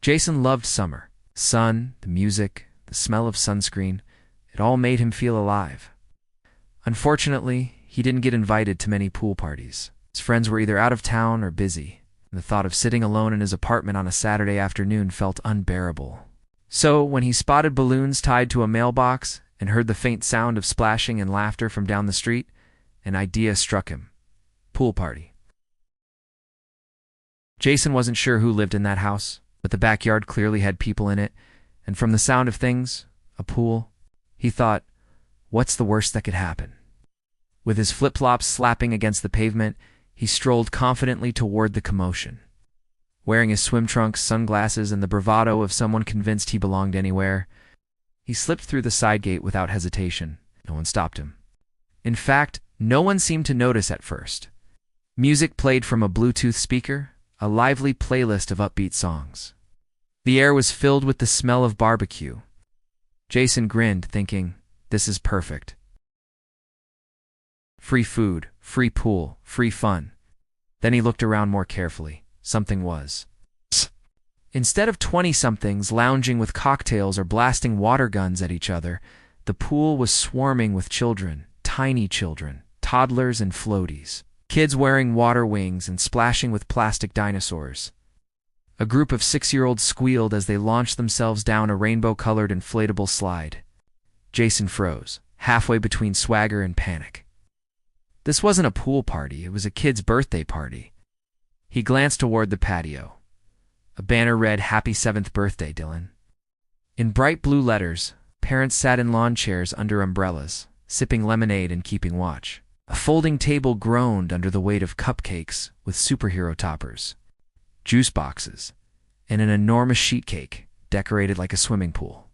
Jason loved summer. The sun, the music, the smell of sunscreen, it all made him feel alive. Unfortunately, he didn't get invited to many pool parties. His friends were either out of town or busy, and the thought of sitting alone in his apartment on a Saturday afternoon felt unbearable. So, when he spotted balloons tied to a mailbox and heard the faint sound of splashing and laughter from down the street, an idea struck him. Pool party. Jason wasn't sure who lived in that house, but the backyard clearly had people in it, and from the sound of things, a pool, he thought, what's the worst that could happen? With his flip-flops slapping against the pavement, he strolled confidently toward the commotion. Wearing his swim trunks, sunglasses, and the bravado of someone convinced he belonged anywhere, he slipped through the side gate without hesitation. No one stopped him. In fact, no one seemed to notice at first. Music played from a Bluetooth speaker, a lively playlist of upbeat songs. The air was filled with the smell of barbecue. Jason grinned, thinking, this is perfect. Free food, free pool, free fun. Then he looked around more carefully. Something was. Instead of 20-somethings lounging with cocktails or blasting water guns at each other, the pool was swarming with children, tiny children, toddlers and floaties. Kids wearing water wings and splashing with plastic dinosaurs. A group of 6-year-olds squealed as they launched themselves down a rainbow-colored inflatable slide. Jason froze, halfway between swagger and panic. This wasn't a pool party, it was a kid's birthday party. He glanced toward the patio. A banner read, "Happy 7th birthday, Dylan." In bright blue letters, parents sat in lawn chairs under umbrellas, sipping lemonade and keeping watch. A folding table groaned under the weight of cupcakes with superhero toppers, juice boxes, and an enormous sheet cake decorated like a swimming pool.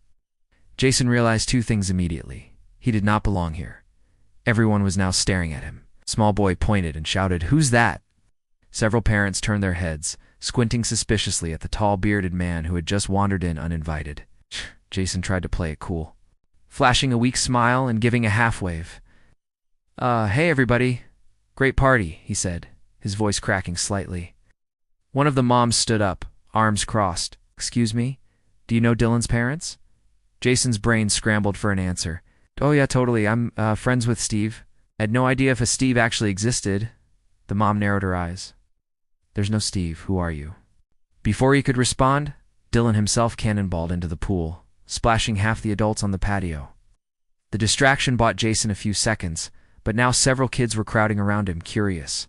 Jason realized two things immediately. He did not belong here. Everyone was now staring at him. Small boy pointed and shouted, "Who's that?" Several parents turned their heads, squinting suspiciously at the tall bearded man who had just wandered in uninvited. Jason tried to play it cool, flashing a weak smile and giving a half wave. Hey everybody. Great party," he said, his voice cracking slightly. One of the moms stood up, arms crossed. "Excuse me? Do you know Dylan's parents?" Jason's brain scrambled for an answer. "Oh yeah, totally. I'm friends with Steve." "I had no idea if a Steve actually existed." The mom narrowed her eyes. "There's no Steve. Who are you?" Before he could respond, Dylan himself cannonballed into the pool, splashing half the adults on the patio. The distraction bought Jason a few seconds, but now several kids were crowding around him, curious.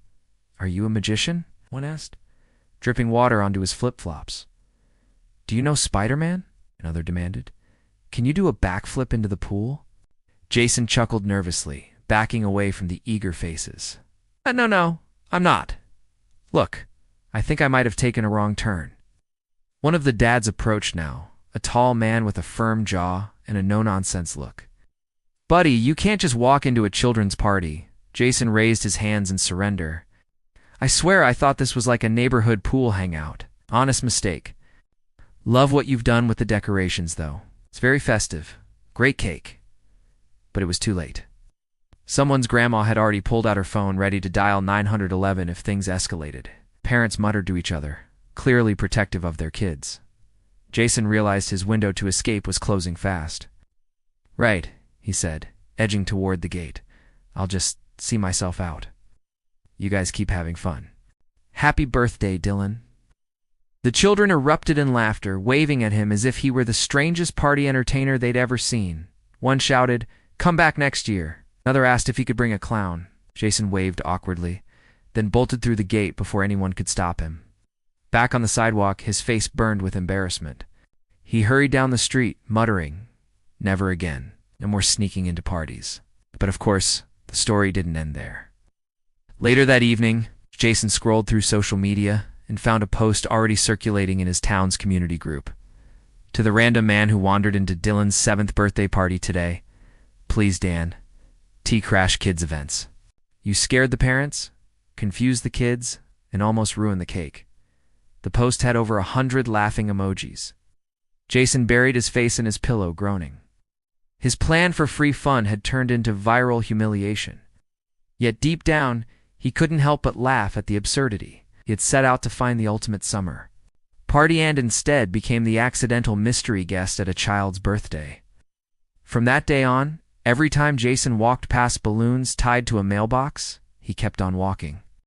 "Are you a magician?" one asked, dripping water onto his flip-flops. "Do you know Spider-Man?" another demanded. "Can you do a backflip into the pool?" Jason chuckled nervously, backing away from the eager faces. No, I'm not. Look, I think I might have taken a wrong turn." One of the dads approached now, a tall man with a firm jaw and a no-nonsense look. "Buddy, you can't just walk into a children's party." Jason raised his hands in surrender. "I swear I thought this was like a neighborhood pool hangout. Honest mistake. Love what you've done with the decorations, though. It's very festive. Great cake." But it was too late. Someone's grandma had already pulled out her phone, ready to dial 911 if things escalated. Parents muttered to each other, clearly protective of their kids. Jason realized his window to escape was closing fast. "Right," he said, edging toward the gate. "I'll just see myself out. You guys keep having fun." "Happy birthday, Dylan." The children erupted in laughter, waving at him as if he were the strangest party entertainer they'd ever seen. One shouted, "Come back next year." Another asked if he could bring a clown. Jason waved awkwardly, then bolted through the gate before anyone could stop him. Back on the sidewalk, his face burned with embarrassment. He hurried down the street, muttering, "Never again. No more sneaking into parties." But of course, the story didn't end there. Later that evening, Jason scrolled through social media and found a post already circulating in his town's community group. "To the random man who wandered into Dylan's 7th birthday party today, please Dan, T-Crash Kids events. You scared the parents, confused the kids, and almost ruined the cake." The post had over 100 laughing emojis. Jason buried his face in his pillow, groaning. His plan for free fun had turned into viral humiliation. Yet deep down, he couldn't help but laugh at the absurdity. He had set out to find the ultimate summer. Party and instead became the accidental mystery guest at a child's birthday. From that day on, every time Jason walked past balloons tied to a mailbox, he kept on walking.